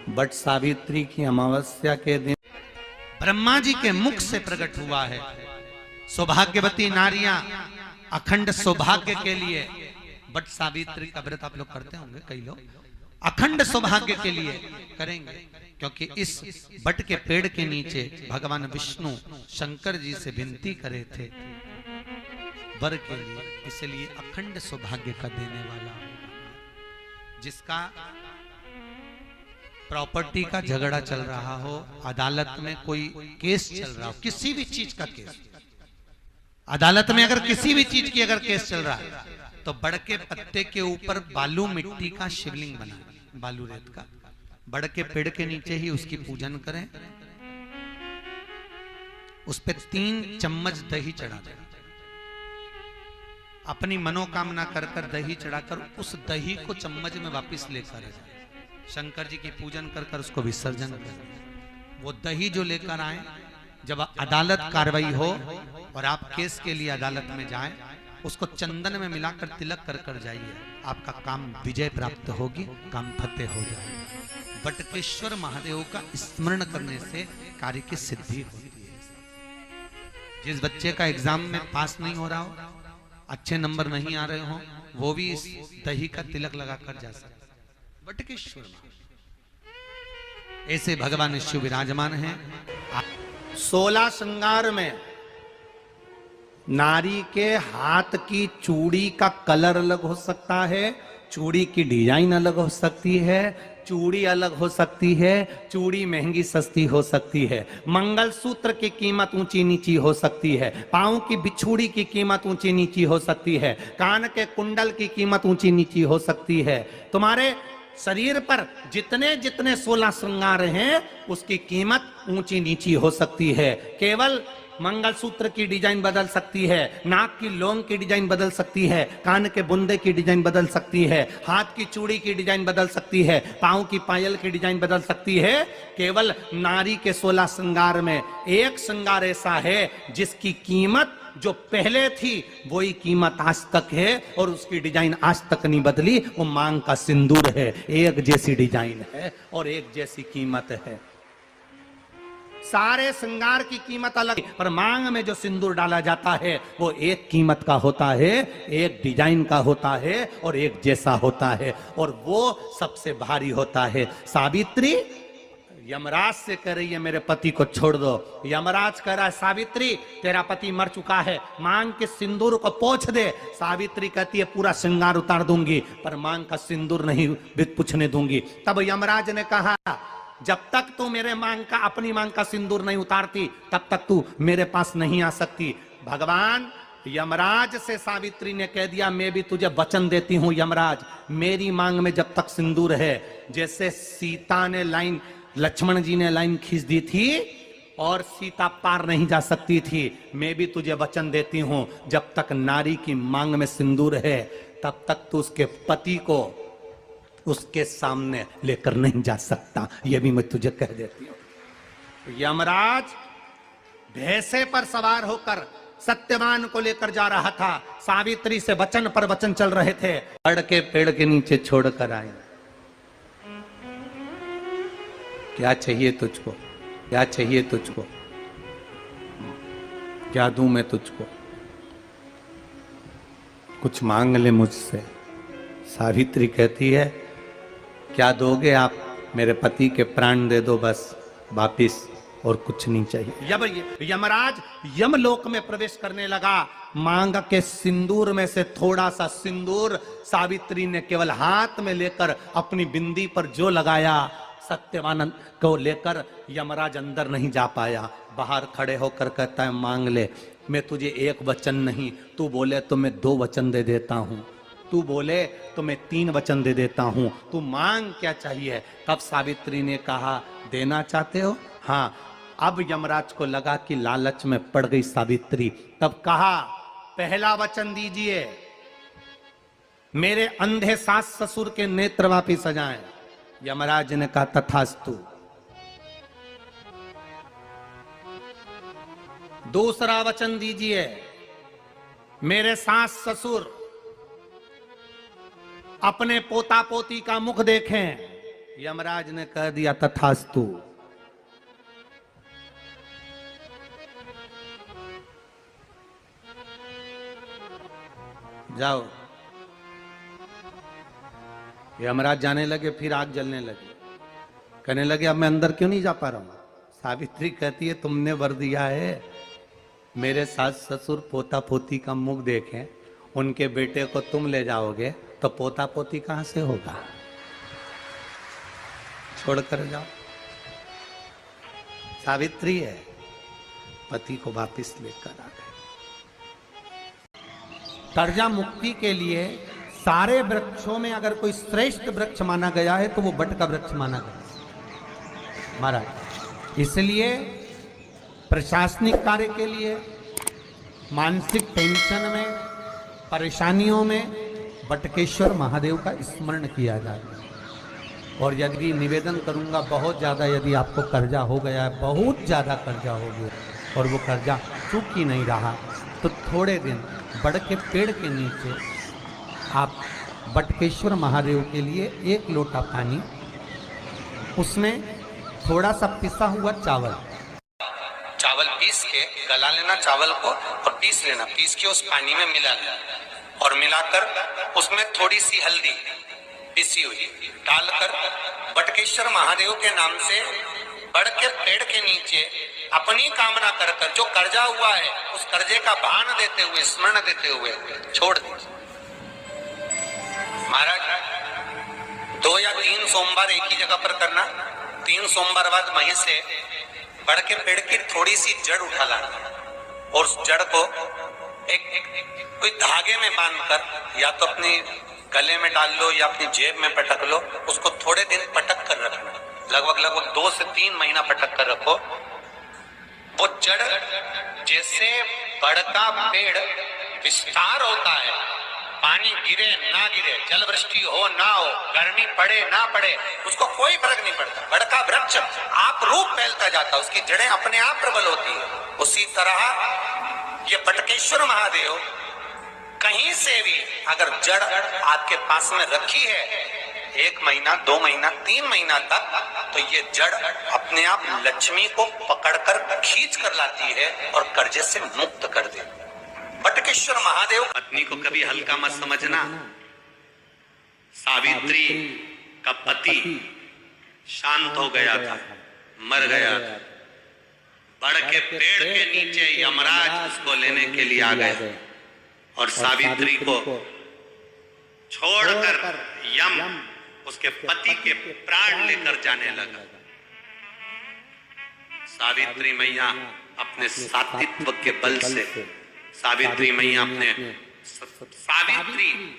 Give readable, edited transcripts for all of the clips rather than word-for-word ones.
But Savitri की अमावस्या के दिन ब्रह्मा जी के मुख से प्रकट हुआ है। सौभाग्यवती नारियां अखंड सौभाग्य के लिए बट सावित्री का व्रत आप लोग करते होंगे, कई लोग अखंड सौभाग्य के लिए करेंगे, क्योंकि इस बट के पेड़ के नीचे भगवान विष्णु शंकर जी से विनती करे थे वर के लिए, इसलिए अखंड सौभाग्य का देने वाला। जिसका प्रॉपर्टी का झगड़ा चल रहा हो, अदालत में कोई केस चल रहा हो, किसी भी चीज का केस, अदालत में अगर किसी भी चीज की अगर केस चल रहा है तो बड़ के पत्ते के ऊपर बालू मिट्टी का शिवलिंग बना, बालू रेत का, बड़ के पेड़ के नीचे ही उसकी पूजन करें, उस पे 3 चम्मच दही चढ़ा दें, अपनी मनोकामना कर कर दही चढ़ाकर उस दही को चम्मच में वापस लेकर जाए, शंकर जी की पूजन कर कर उसको विसर्जन करें। वो दही जो लेकर आए, जब अदालत कार्रवाई हो और आप केस के लिए अदालत में जाएं, उसको चंदन में मिलाकर तिलक कर कर जाइए, आपका काम विजय प्राप्त होगी, काम फतेह हो जाएगा। बटकेश्वर महादेव का स्मरण करने से कार्य की सिद्धि होती है। जिस बच्चे का एग्जाम में पास नहीं हो रहा हो, अच्छे नंबर नहीं आ रहे हो, वो भी इस दही का तिलक लगाकर जा सकता। बटकेश्वर ऐसे भगवान शिव विराजमान हैं। 16 श्रृंगार में नारी के हाथ की चूड़ी का कलर अलग हो सकता है, चूड़ी की डिजाइन अलग हो सकती है, चूड़ी अलग हो सकती है, चूड़ी महंगी सस्ती हो सकती है, मंगलसूत्र की कीमत ऊंची नीची हो सकती है, पांव की बिछुड़ी की कीमत ऊंची नीची हो सकती है, कान के कुंडल की कीमत ऊंची नीची हो सकती है। तुम्हारे शरीर पर जितने जितने 16 श्रृंगार हैं उसकी कीमत ऊंची नीची हो सकती है। केवल मंगलसूत्र की डिजाइन बदल सकती है, नाक की लौंग की डिजाइन बदल सकती है, कान के बुंदे की डिजाइन बदल सकती है, हाथ की चूड़ी की डिजाइन बदल सकती है, पांव की पायल की डिजाइन बदल सकती है। केवल नारी के 16 श्रृंगार में एक श्रृंगार ऐसा है जिसकी कीमत जो पहले थी वही कीमत आज तक है और उसकी डिजाइन आज तक नहीं बदली। वो मांग का सिंदूर है, एक जैसी डिजाइन है और एक जैसी कीमत है। सारे श्रृंगार की कीमत अलग, पर मांग में जो सिंदूर डाला जाता है वो एक कीमत का होता है, एक डिजाइन का होता है और एक जैसा होता है, और वो सबसे भारी होता है। सावित्री यमराज से कह रही है मेरे पति को छोड़ दो। यमराज कह रहा है सावित्री तेरा पति मर चुका है, मांग के सिंदूर को पोंछ दे। सावित्री कहती है पूरा श्रृंगार उतार दूंगी पर मांग का सिंदूर नहीं पूछने दूंगी। तब यमराज ने कहा जब तक तू मेरे मांग का अपनी मांग का सिंदूर नहीं उतारती तब तक तू मेरे पास नहीं आ सकती। भगवान यमराज से सावित्री ने कह दिया मैं भी तुझे वचन देती हूं यमराज, मेरी मांग में जब तक सिंदूर है, जैसे सीता ने लाइन, लक्ष्मण जी ने लाइन खींच दी थी और सीता पार नहीं जा सकती थी, मैं भी तुझे वचन देती हूं जब तक नारी की मांग में सिंदूर है तब तक तू उसके पति को उसके सामने लेकर नहीं जा सकता, यह भी मैं तुझे कह देती हूं। यमराज भैंसे पर सवार होकर सत्यवान को लेकर जा रहा था, सावित्री से वचन पर वचन चल रहे थे, बड़ के पेड़ के नीचे छोड़कर आए। क्या चाहिए तुझको, क्या चाहिए तुझको, क्या दूं मैं तुझको, कुछ मांग ले मुझसे। सावित्री कहती है क्या दोगे आप, मेरे पति के प्राण दे दो बस वापिस, और कुछ नहीं चाहिए। यमराज यमलोक में प्रवेश करने लगा, मांग के सिंदूर में से थोड़ा सा सिंदूर सावित्री ने केवल हाथ में लेकर अपनी बिंदी पर जो लगाया, सत्यवानंद को लेकर यमराज अंदर नहीं जा पाया। बाहर खड़े होकर कहता है मांग ले, मैं तुझे एक वचन नहीं, तू बोले तो मैं 2 वचन दे देता हूं, तू बोले तो मैं 3 वचन दे देता हूं, तू मांग क्या चाहिए। तब सावित्री ने कहा देना चाहते हो, हाँ। अब यमराज को लगा कि लालच में पड़ गई सावित्री, तब कहा पहला वचन दीजिए, मेरे अंधे सास ससुर के नेत्र वापिस आ जाएं। यमराज ने कहा तथास्तु। दूसरा वचन दीजिए, मेरे सास ससुर अपने पोता पोती का मुख देखें। यमराज ने कह दिया तथास्तु। जाओ। यमराज जाने लगे, फिर आग जलने लगी। कहने लगे अब मैं अंदर क्यों नहीं जा पा रहा हूं। सावित्री कहती है तुमने वर दिया है, मेरे सास ससुर पोता पोती का मुख देखें, उनके बेटे को तुम ले जाओगे तो पोता पोती कहां से होगा, छोड़कर जाओ। सावित्री है, पति को वापिस लेकर आ गए। कर्जा मुक्ति के लिए सारे वृक्षों में अगर कोई श्रेष्ठ वृक्ष माना गया है तो वो बट का वृक्ष माना गया महाराज। इसलिए प्रशासनिक कार्य के लिए, मानसिक टेंशन में, परेशानियों में बटकेश्वर महादेव का स्मरण किया जाए। और यदि निवेदन करूंगा, बहुत ज़्यादा यदि आपको कर्जा हो गया है, बहुत ज़्यादा कर्जा हो गया और वो कर्जा चूक ही नहीं रहा, तो थोड़े दिन बड़ के पेड़ के नीचे आप बटकेश्वर महादेव के लिए 1 लोटा पानी, उसमें थोड़ा सा पिसा हुआ चावल पीस के गला लेना चावल को और पीस लेना, पीस के उस पानी में मिला लेना और मिलाकर उसमें थोड़ी सी हल्दी पिसी हुई डालकर बटकेश्वर महादेव के नाम से बड़ के पेड़ के नीचे अपनी कामना कर कर जो कर्जा हुआ है उस कर्जे का भान देते हुए, स्मरण देते हुए छोड़ दीजिए। महाराज 2 या 3 सोमवार एक ही जगह पर करना। 3 सोमवार बाद वहीं से बड़ के पेड़ की थोड़ी सी जड़ उठा लाना और उस जड़ को एक कोई धागे में बांधकर या तो अपनी गले में डाल लो या अपनी जेब में पटक लो, उसको थोड़े दिन पटक कर रखना, लगभग 2 से 3 महीना पटक कर रखो। वो जड़ जैसे बड़ का पेड़ विस्तार होता है, पानी गिरे ना गिरे, जल वृष्टि हो ना हो, गर्मी पड़े ना पड़े, उसको कोई फर्क नहीं पड़ता। बड़ का वृक्ष आप रूप फैलता जाता, उसकी जड़ें अपने आप प्रबल होती है। उसी तरह ये बटकेश्वर महादेव कहीं से भी अगर जड़ आपके पास में रखी है 1 महीना, 2 महीना, 3 महीना तक, तो ये जड़ अपने आप लक्ष्मी को पकड़कर खींच कर लाती है और कर्जे से मुक्त कर देती है। बटकेश्वर महादेव। पत्नी को कभी हल्का मत समझना। सावित्री का पति शांत हो गया था, मर गया था। बड़ के पेड़ के नीचे यमराज उसको लेने के लिए आ गए और सावित्री को छोड़कर यम उसके पति के प्राण लेकर जाने लगा। सावित्री मैया अपने सात्वित्व के बल से, सावित्री मैया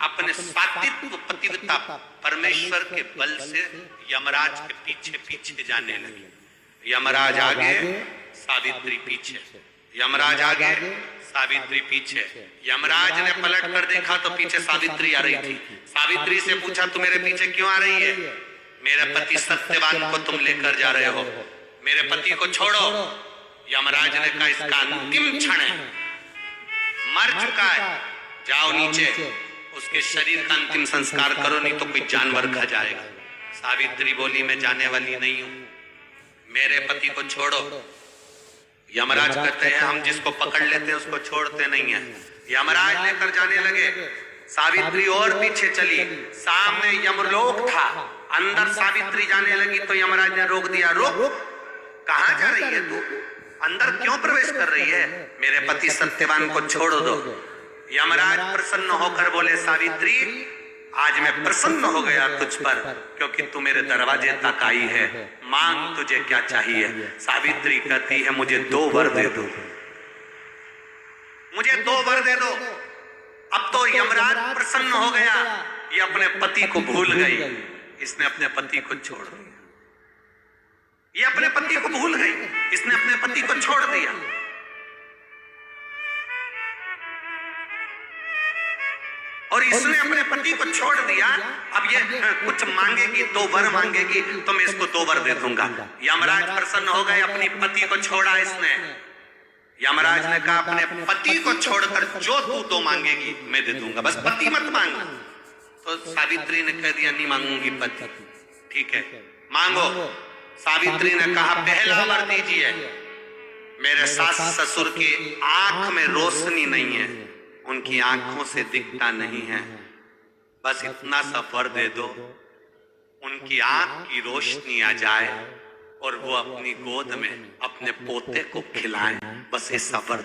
अपने सात्वित्व पतिव्रता परमेश्वर के बल से यमराज के पीछे पीछे जाने लगी। यमराज आगे, सावित्री पीछे, यमराज आगे, सावित्री पीछे। यमराज ने पलट कर देखा तो पीछे सावित्री आ रही थी। सावित्री से पूछा तू मेरे पीछे क्यों आ रही है? मेरे पति सत्यवान को तुम लेकर जा रहे हो, मेरे पति को छोड़ो। यमराज ने कहा इसका अंतिम क्षण है, मर चुका है, जाओ नीचे उसके शरीर का अंतिम संस्कार करो, नहीं तो कोई जानवर खा जाएगा। सावित्री बोली मैं जाने वाली नहीं हूं, मेरे पति को छोड़ो। यमराज कहते हैं हम जिसको पकड़ लेते हैं उसको छोड़ते नहीं है। यमराज लेकर जाने लगे, सावित्री और पीछे चली। सामने यमलोक था, अंदर सावित्री जाने लगी तो यमराज ने रोक दिया। रोक, कहां जा रही है तू? अंदर क्यों प्रवेश कर रही है? मेरे पति सत्यवान को छोड़ दो। यमराज प्रसन्न होकर बोले सावित्री आज मैं प्रसन्न हो गया तुझ पर, क्योंकि तू मेरे दरवाजे तक आई है, मांग तुझे क्या चाहिए। सावित्री कहती है मुझे 2 वर दे दो, मुझे 2 वर दे दो। अब तो यमराज प्रसन्न हो गया, ये अपने पति को भूल गई, इसने अपने पति को छोड़ दिया। ये अपने पति को भूल गई, इसने अपने पति को छोड़ दिया। और इसने अपने पति को छोड़ दिया। अब ये कुछ मांगेगी, 2 वर मांगेगी तो मैं इसको 2 वर दे दूंगा। यमराज प्रसन्न हो गए, अपनी पति को छोड़ा इसने। यमराज ने कहा अपने पति को छोड़कर जो तू 2 मांगेगी मैं दे दूंगा, बस पति मत मांग। तो सावित्री ने कह दिया नहीं मांगूंगी पति। ठीक है, मांगो। सावित्री ने कहा पहला वर दीजिए। मेरे सास ससुर की आंख में रोशनी नहीं है, उनकी आंखों से दिखता नहीं है, बस इतना सा वर दे दो, उनकी आंख की रोशनी आ जाए और वो अपनी गोद में अपने पोते को खिलाएं, बस ऐसा वर